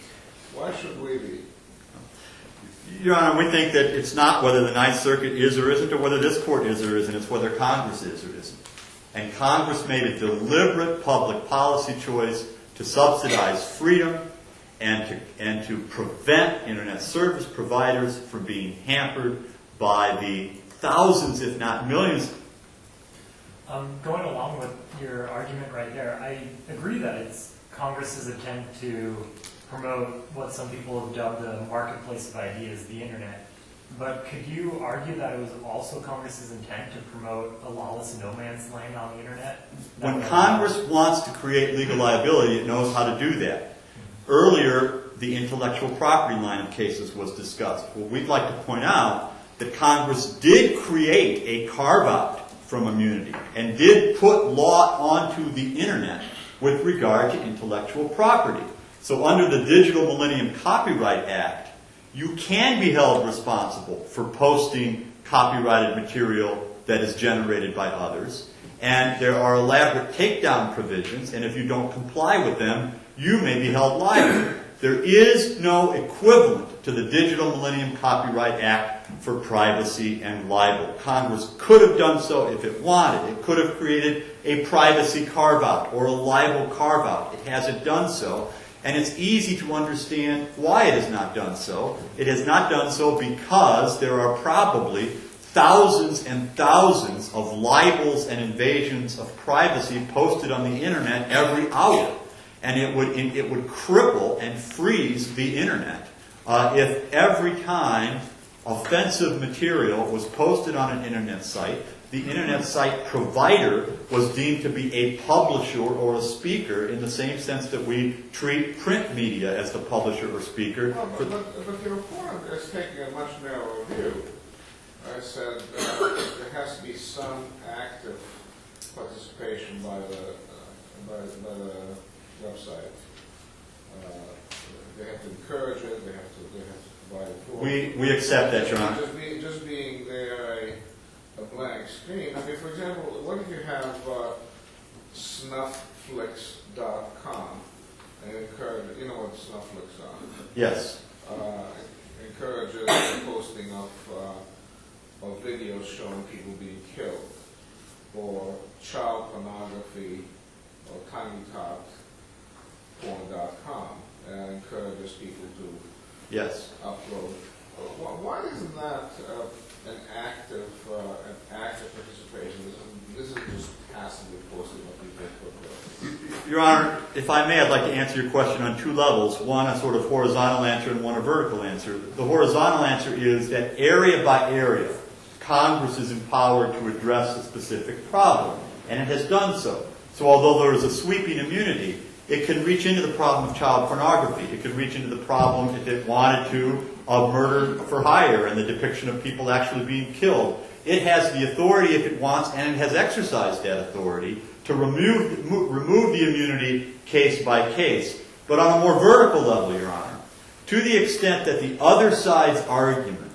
Why should we be? Your Honor, we think that it's not whether the Ninth Circuit is or isn't, or whether this court is or isn't, it's whether Congress is or isn't. And Congress made a deliberate public policy choice to subsidize freedom and to prevent Internet service providers from being hampered by the thousands, if not millions. Going along with your argument right there, I agree that it's Congress's attempt to promote what some people have dubbed the marketplace of ideas, the Internet. But could you argue that it was also Congress's intent to promote a lawless no man's land on the Internet? When Congress wants to create legal liability, it knows how to do that. Earlier, the intellectual property line of cases was discussed. Well, we'd like to point out that Congress did create a carve-out from immunity and did put law onto the Internet with regard to intellectual property. So under the Digital Millennium Copyright Act, you can be held responsible for posting copyrighted material that is generated by others. And there are elaborate takedown provisions, and if you don't comply with them, you may be held liable. There is no equivalent to the Digital Millennium Copyright Act for privacy and libel. Congress could have done so if it wanted. It could have created a privacy carve-out or a libel carve-out. It hasn't done so. And it's easy to understand why it has not done so. It has not done so because there are probably thousands and thousands of libels and invasions of privacy posted on the Internet every hour. And it would cripple and freeze the Internet if every time offensive material was posted on an Internet site, the Internet site provider was deemed to be a publisher or a speaker in the same sense that we treat print media as the publisher or speaker. Well, but your opponent is taking a much narrower view. I said there has to be some active participation by the website. They have to encourage it. They have to provide it for it. We accept that, Your Honor. Just being there a blank screen. I mean, for example, what if you have snuffflix.com and encourage, you know what snuffflix are? Yes. Encourages the posting of videos showing people being killed, or child pornography, or tinytop.porn.com, and encourages people to Yes. upload. Why isn't that an active participation? This is just passively posting what people put there. Your Honor, if I may, I'd like to answer your question on two levels. One, a sort of horizontal answer, and one, a vertical answer. The horizontal answer is that area by area, Congress is empowered to address a specific problem, and it has done so. So although there is a sweeping immunity, it can reach into the problem of child pornography. It could reach into the problem, if it wanted to, of murder for hire and the depiction of people actually being killed. It has the authority, if it wants, and it has exercised that authority, to remove the immunity case by case. But on a more vertical level, Your Honor, to the extent that the other side's argument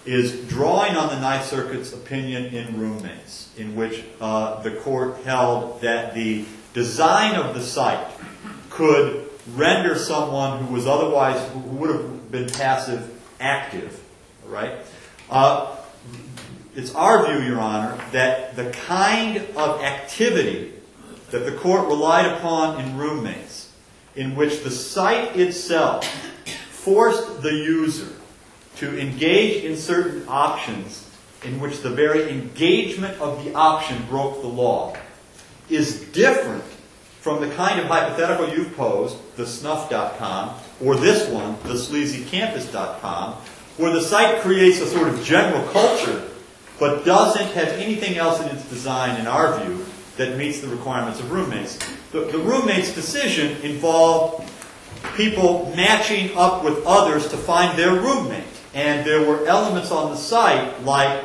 is drawing on the Ninth Circuit's opinion in Roommates, in which the court held that the design of the site could render someone who was otherwise, who would have been passive, active, right? It's our view, Your Honor, that the kind of activity that the court relied upon in Roommates, in which the site itself forced the user to engage in certain options in which the very engagement of the option broke the law, is different from the kind of hypothetical you've posed, the snuff.com, or this one, the sleazycampus.com, where the site creates a sort of general culture, but doesn't have anything else in its design, in our view, that meets the requirements of Roommates. The Roommates decision involved people matching up with others to find their roommate. And there were elements on the site like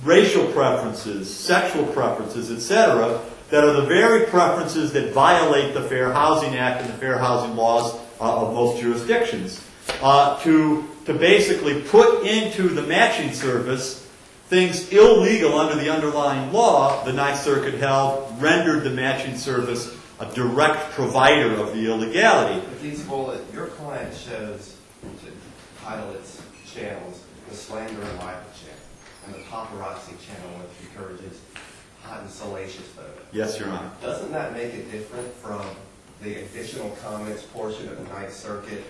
racial preferences, sexual preferences, etc., that are the very preferences that violate the Fair Housing Act and the fair housing laws of most jurisdictions. To basically put into the matching service things illegal under the underlying law, the Ninth Circuit held, rendered the matching service a direct provider of the illegality. But these bullet, your client chose titled its channels the Slander and Libel channel, and the Paparazzi channel, which encourages hot and salacious photos. Yes, Your Honor. Doesn't that make it different from the additional comments portion of the Ninth Circuit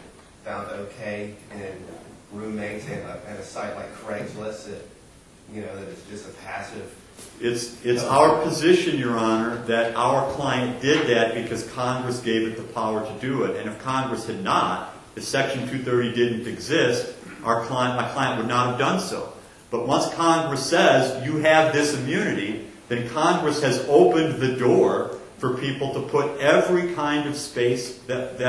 found okay in roommates and a site like Craigslist that, that it's just a passive? It's our position, Your Honor, that our client did that because Congress gave it the power to do it. And if Congress had not, if Section 230 didn't exist, my client would not have done so. But once Congress says you have this immunity, then Congress has opened the door for people to put every kind of space that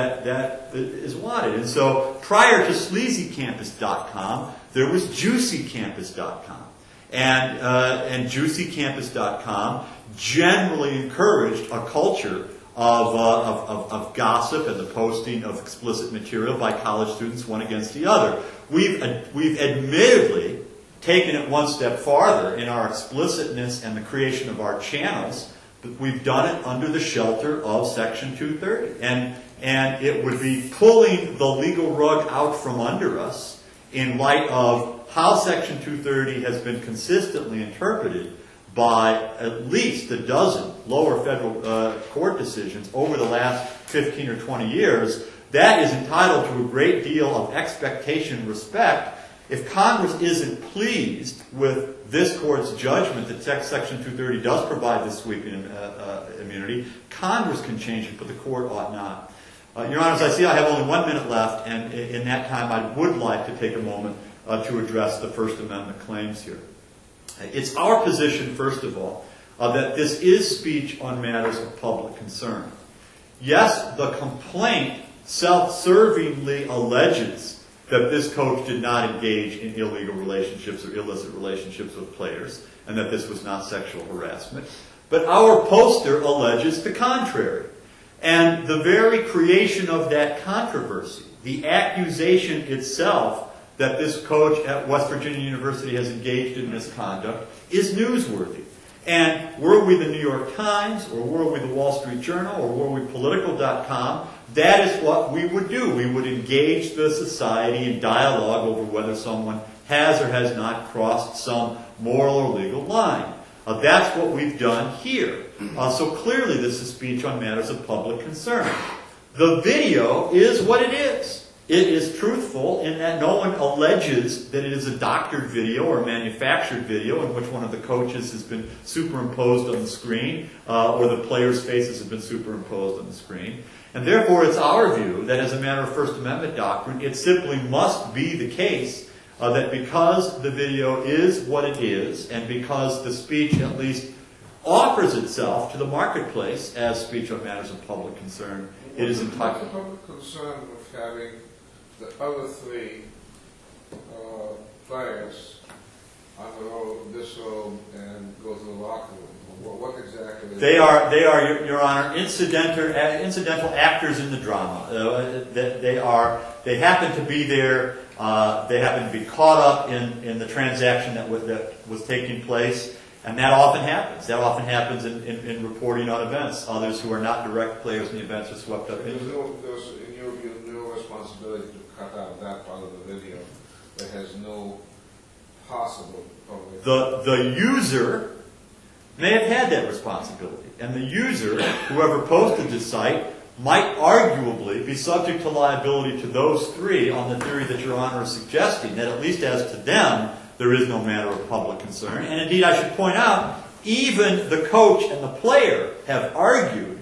is wanted. And so prior to sleazycampus.com, there was juicycampus.com. And juicycampus.com generally encouraged a culture of gossip and the posting of explicit material by college students one against the other. We've admittedly taken it one step farther in our explicitness and the creation of our channels, but we've done it under the shelter of Section 230. And it would be pulling the legal rug out from under us in light of how Section 230 has been consistently interpreted by at least a dozen lower federal court decisions over the last 15 or 20 years. That is entitled to a great deal of expectation and respect. If Congress isn't pleased with this court's judgment that Section 230 does provide this sweeping immunity, Congress can change it, but the court ought not. Your Honors, I see I have only 1 minute left, and in that time I would like to take a moment to address the First Amendment claims here. It's our position, first of all, that this is speech on matters of public concern. Yes, the complaint self-servingly alleges that this coach did not engage in illegal relationships or illicit relationships with players, and that this was not sexual harassment. But our poster alleges the contrary. And the very creation of that controversy, the accusation itself that this coach at West Virginia University has engaged in misconduct, is newsworthy. And were we the New York Times, or were we the Wall Street Journal, or were we Political.com, that is what we would do. We would engage the society in dialogue over whether someone has or has not crossed some moral or legal line. That's what we've done here. So clearly this is speech on matters of public concern. The video is what it is. It is truthful in that no one alleges that it is a doctored video or a manufactured video in which one of the coaches has been superimposed on the screen or the players' faces have been superimposed on the screen. And therefore it's our view that as a matter of First Amendment doctrine, it simply must be the case that because the video is what it is and because the speech at least offers itself to the marketplace as speech on matters of public concern, it is entitled. What's the public concern of having the other three players undergo this robe and go to the locker room? What exactly is They are, Your Honor, incidental actors in the drama. They happen to be there. They happen to be caught up in the transaction that was taking place, and that often happens. That often happens in reporting on events. Others who are not direct players in the events are swept up into it. There's, in your view, no responsibility to cut out that part of the video that has no possible public. The user may have had that responsibility, and the user, whoever posted the site, might arguably be subject to liability to those three on the theory that Your Honor is suggesting, that at least as to them, there is no matter of public concern. And indeed, I should point out, even the coach and the player have argued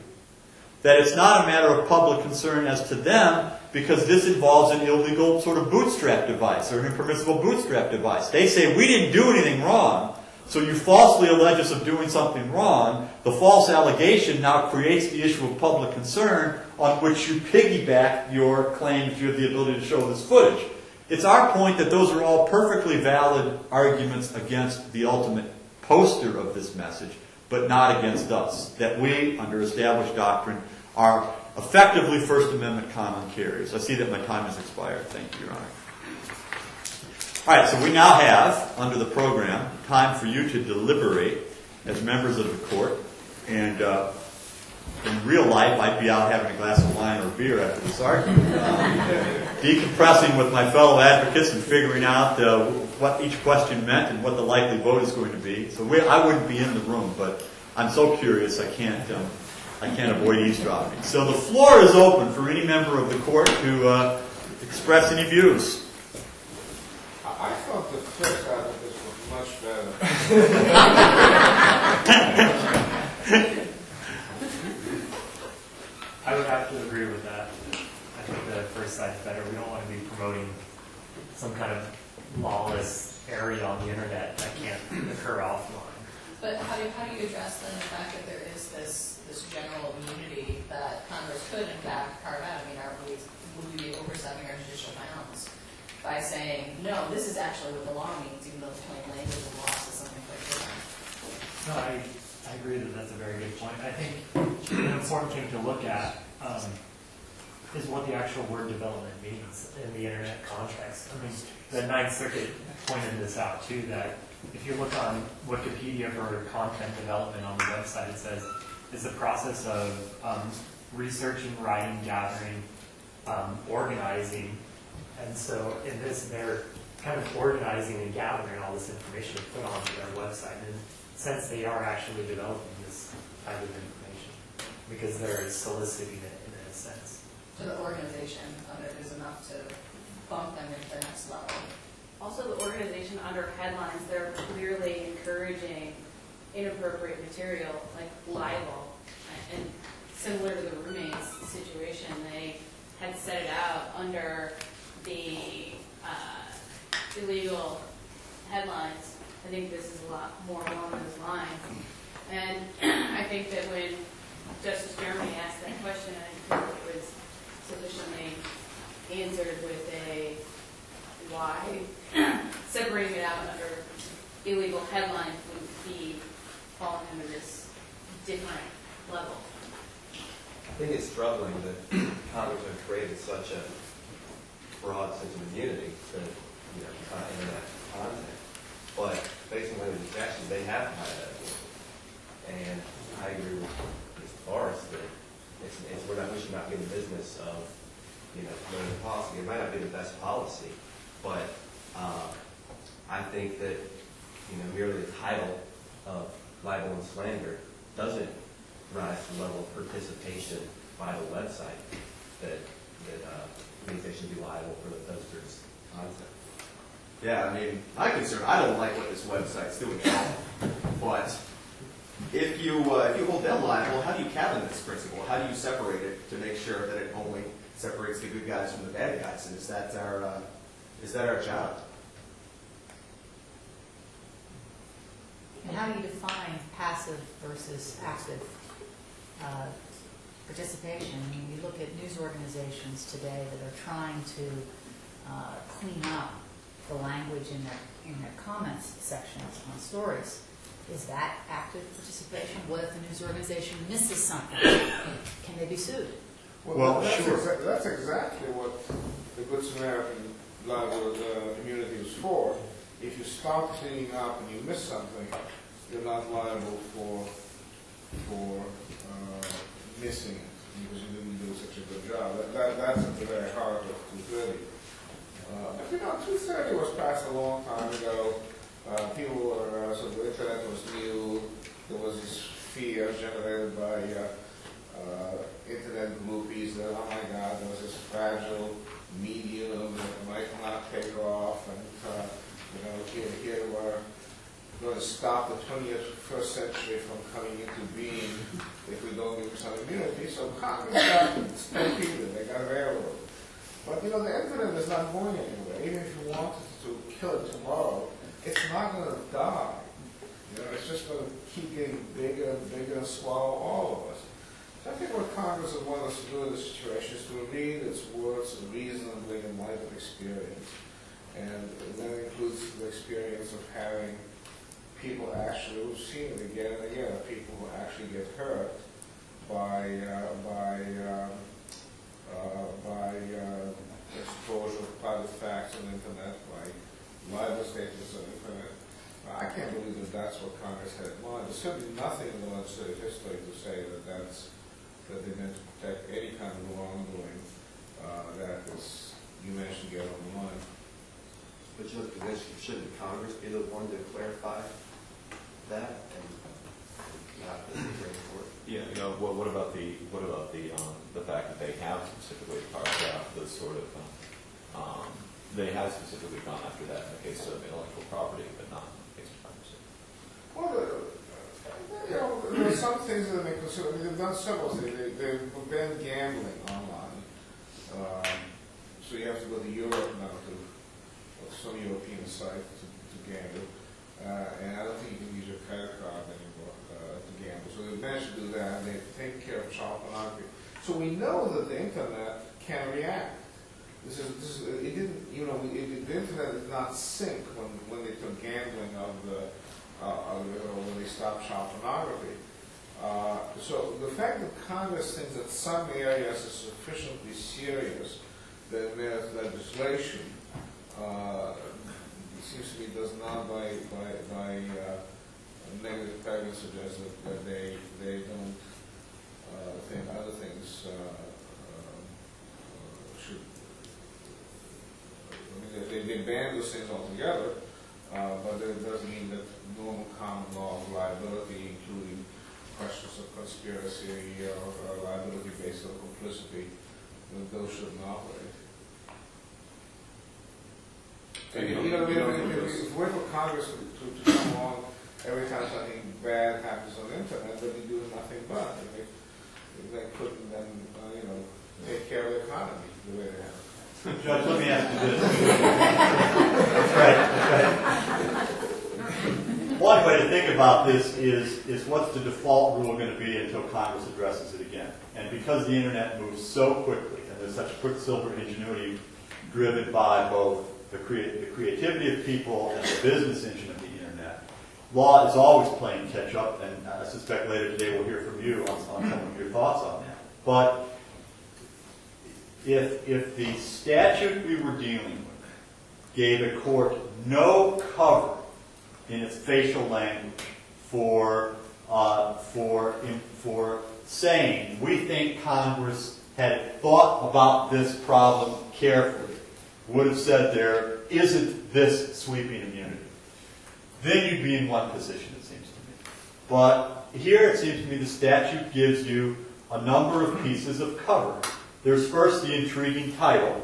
that it's not a matter of public concern as to them because this involves an illegal sort of bootstrap device or an impermissible bootstrap device. They say, we didn't do anything wrong, so you falsely allege us of doing something wrong. The false allegation now creates the issue of public concern on which you piggyback your claim that you have the ability to show this footage. It's our point that those are all perfectly valid arguments against the ultimate poster of this message, but not against us. That we, under established doctrine, are effectively First Amendment common carriers. I see that my time has expired. Thank you, Your Honor. All right, so we now have, under the program, time for you to deliberate as members of the court. And in real life, I'd be out having a glass of wine or beer after this argument, decompressing with my fellow advocates and figuring out what each question meant and what the likely vote is going to be. So I wouldn't be in the room, but I'm so curious I can't avoid eavesdropping. So the floor is open for any member of the court to express any views. I thought the first out of this was much better. I would have to agree with that. I think the first side's better. We don't want to be promoting some kind of lawless area on the internet that can't occur offline. But how do you address then the fact that there is this general immunity that Congress could in fact carve out? I mean, would we be overstepping our judicial bounds by saying, no, this is actually what the law means, even though the plain language of the law says something quite different? No, I agree that that's a very good point. I think an important thing to look at is what the actual word development means in the internet context. I mean, the Ninth Circuit pointed this out too, that if you look on Wikipedia for content development on the website, it says it's the process of researching, writing, gathering, organizing. And so in this, they're kind of organizing and gathering all this information to put onto their website. And since they are actually developing this type of information, because they're soliciting it in a sense. So the organization of it is enough to bump them into the next level. Also, the organization under headlines, they're clearly encouraging inappropriate material like libel. And similar to the roommates situation, they had set it out under the illegal headlines. I think this is a lot more along those lines. And I think that when Justice Germany asked that question, I think it was sufficiently answered with a why separating it out under illegal headlines would be falling under this different level. I think it's troubling that Congress has created such a broad sense of immunity to internet content. But based on the statute, they have to have that immunity. And I agree with Mr. Forrest that we should not be in the business of promoting policy. It might not be the best policy, but I think that merely the title of libel and slander doesn't rise to the level of participation by the website that means they should be liable for the poster's content. Yeah, I mean, my concern, I don't like what this website's doing at all. But if you hold them liable, how do you cabin this principle? How do you separate it to make sure that it only separates the good guys from the bad guys? And is that our job? And how do you define passive versus active participation? I mean, you look at news organizations today that are trying to clean up the language in their comments sections on stories. Is that active participation? What if the news organization misses something? Can they be sued? Well, sure. That's exactly what the Good Samaritan libel immunity is for. If you start cleaning up and you miss something, you're not liable for missing it because you didn't do such a good job. That's at the very heart of 230. But 230 was passed a long time ago. People were, so the internet was new. There was this fear generated by internet groupies that, oh my God, there was this fragile medium that might not take off, and here we're going to stop the 21st century from coming into being if we don't give some immunity. So Congress got stampeded, they got railroaded. But the internet is not going anywhere. Even if you wanted to kill it tomorrow, it's not going to die. It's just going to keep getting bigger and bigger and swallow all of us. So I think what Congress would want us to do in this situation is to read its words reasonably in light of experience. And that includes the experience of having people actually, we've seen it again and again, people who actually get hurt by exposure of private facts on the internet, by libel statements on the internet. I can't believe that that's what Congress had in mind. There's certainly nothing in the legislative history to say that that's this, shouldn't Congress be the one to clarify that and not the Supreme Court? Yeah, you know, what about the fact that they have specifically carved out the sort of they have specifically gone after that in the case of intellectual property, but not in the case of privacy. Well, you know, there are some things that they consider. I mean, they've done several things. They've banned gambling online. So you have to go to Europe now to some European site to gamble. And I don't think you can use your credit card anymore to gamble. So they managed to do that, and they take care of child pornography. So we know that the internet can react. It didn't, you know, the internet did not sink when they took gambling when they stopped child pornography. So the fact that Congress thinks that some areas are sufficiently serious that it merits legislation, it seems to me does not by negative prejudice suggest that they don't think other things should. I mean, they ban those things altogether, but it doesn't mean that normal common law of liability, including questions of conspiracy or liability based on complicity, those shouldn't operate. And, you know, if we wait for Congress to come along every time something bad happens on the internet, they'll be doing nothing but. They couldn't then, you know, take care of the economy the way they have. Judge, let me ask you this. That's right. One way to think about this is what's the default rule going to be until Congress addresses it again? And because the internet moves so quickly, and there's such quicksilver ingenuity driven by both the creativity of people and the business engine of the internet, law is always playing catch up, and I suspect later today we'll hear from you on some of your thoughts on that. But if the statute we were dealing with gave a court no cover in its facial language for saying we think Congress had thought about this problem carefully, would have said there isn't this sweeping immunity, then you'd be in one position, it seems to me. But here it seems to me the statute gives you a number of pieces of cover. There's first the intriguing title,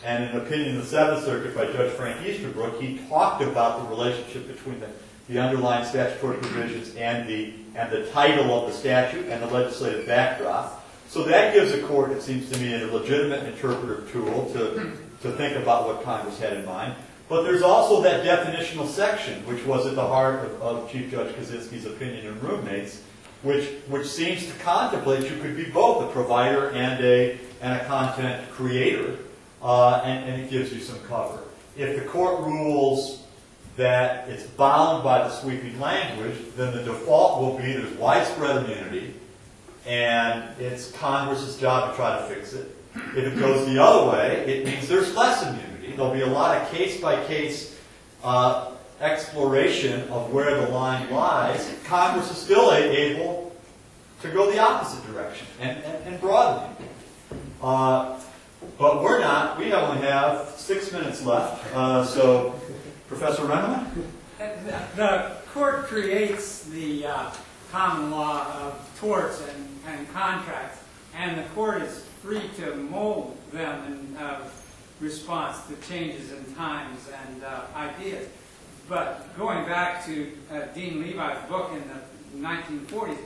and in an opinion of the Seventh Circuit by Judge Frank Easterbrook, he talked about the relationship between the underlying statutory provisions and the title of the statute and the legislative backdrop. So that gives a court, it seems to me, a legitimate interpretive tool to think about what Congress had in mind. But there's also that definitional section, which was at the heart of Chief Judge Kaczynski's opinion in Roommates, which seems to contemplate you could be both a provider and a content creator, and it gives you some cover. If the court rules that it's bound by the sweeping language, then the default will be there's widespread immunity, and it's Congress's job to try to fix it. If it goes the other way, it means there's less immunity. There'll be a lot of case-by-case exploration of where the line lies. Congress is still able to go the opposite direction and broaden it. But we're not. We only have 6 minutes left. So, Professor Renneman? The court creates the common law of torts and contracts, and the court is free to mold them in response to changes in times and ideas. But going back to Dean Levi's book in the 1940s,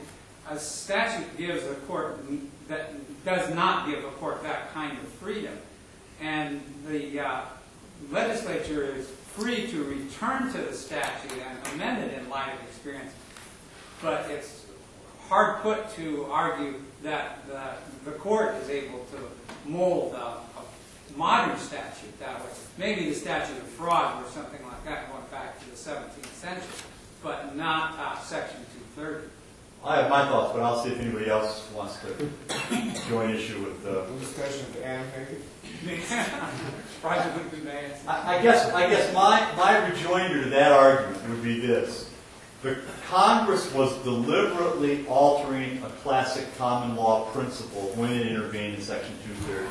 a statute gives a court that does not give a court that kind of freedom. And the legislature is free to return to the statute and amend it in light of experience. But it's hard put to argue that the court is able to mold a modern statute that way. Maybe the statute of fraud or something like that going back to the 17th century, but not Section 230. I have my thoughts, but I'll see if anybody else wants to join issue with the discussion to Anne, maybe? I guess my rejoinder to that argument would be this. The Congress was deliberately altering a classic common law principle when it intervened in Section 230.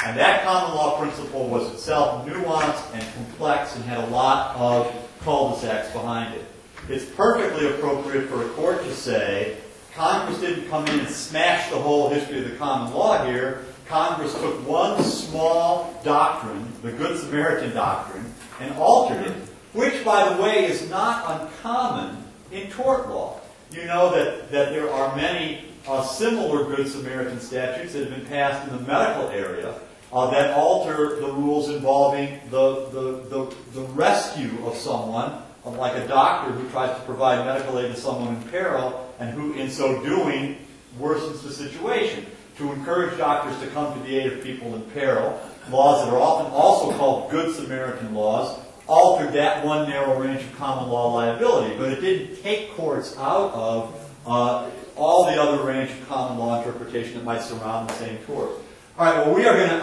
And that common law principle was itself nuanced and complex and had a lot of cul-de-sacs behind it. It's perfectly appropriate for a court to say, Congress didn't come in and smash the whole history of the common law here. Congress took one small doctrine, the Good Samaritan doctrine, and altered it, which, by the way, is not uncommon in tort law. You know that there are many similar Good Samaritan statutes that have been passed in the medical area that alter the rules involving the rescue of someone, like a doctor who tries to provide medical aid to someone in peril, and who, in so doing, worsens the situation. To encourage doctors to come to the aid of people in peril, laws that are often also called Good Samaritan laws altered that one narrow range of common law liability, but it didn't take courts out of all the other range of common law interpretation that might surround the same tort. All right, well, we are going to,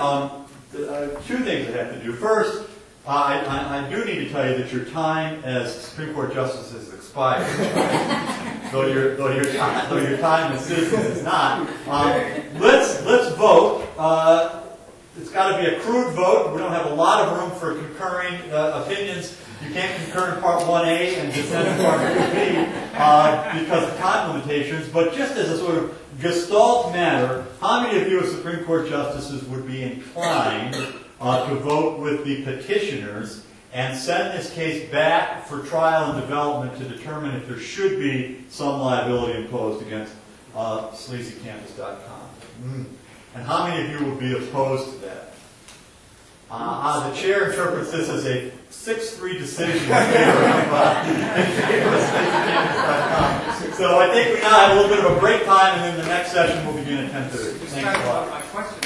two things I have to do. First, I do need to tell you that your time as Supreme Court Justice has expired, though your time as citizen is not. Let's vote. It's got to be a crude vote. We don't have a lot of room for concurring opinions. You can't concur in Part 1A and dissent in Part 2B because of time limitations. But just as a sort of gestalt matter, how many of you as Supreme Court Justices would be inclined to vote with the petitioners and send this case back for trial and development to determine if there should be some liability imposed against sleazycampus.com? And how many of you would be opposed to that? The chair interprets this as a 6-3 decision in favor of sleazycampus.com. So I think we now have a little bit of a break time, and then the next session will begin at 10:30. Thanks a lot. My question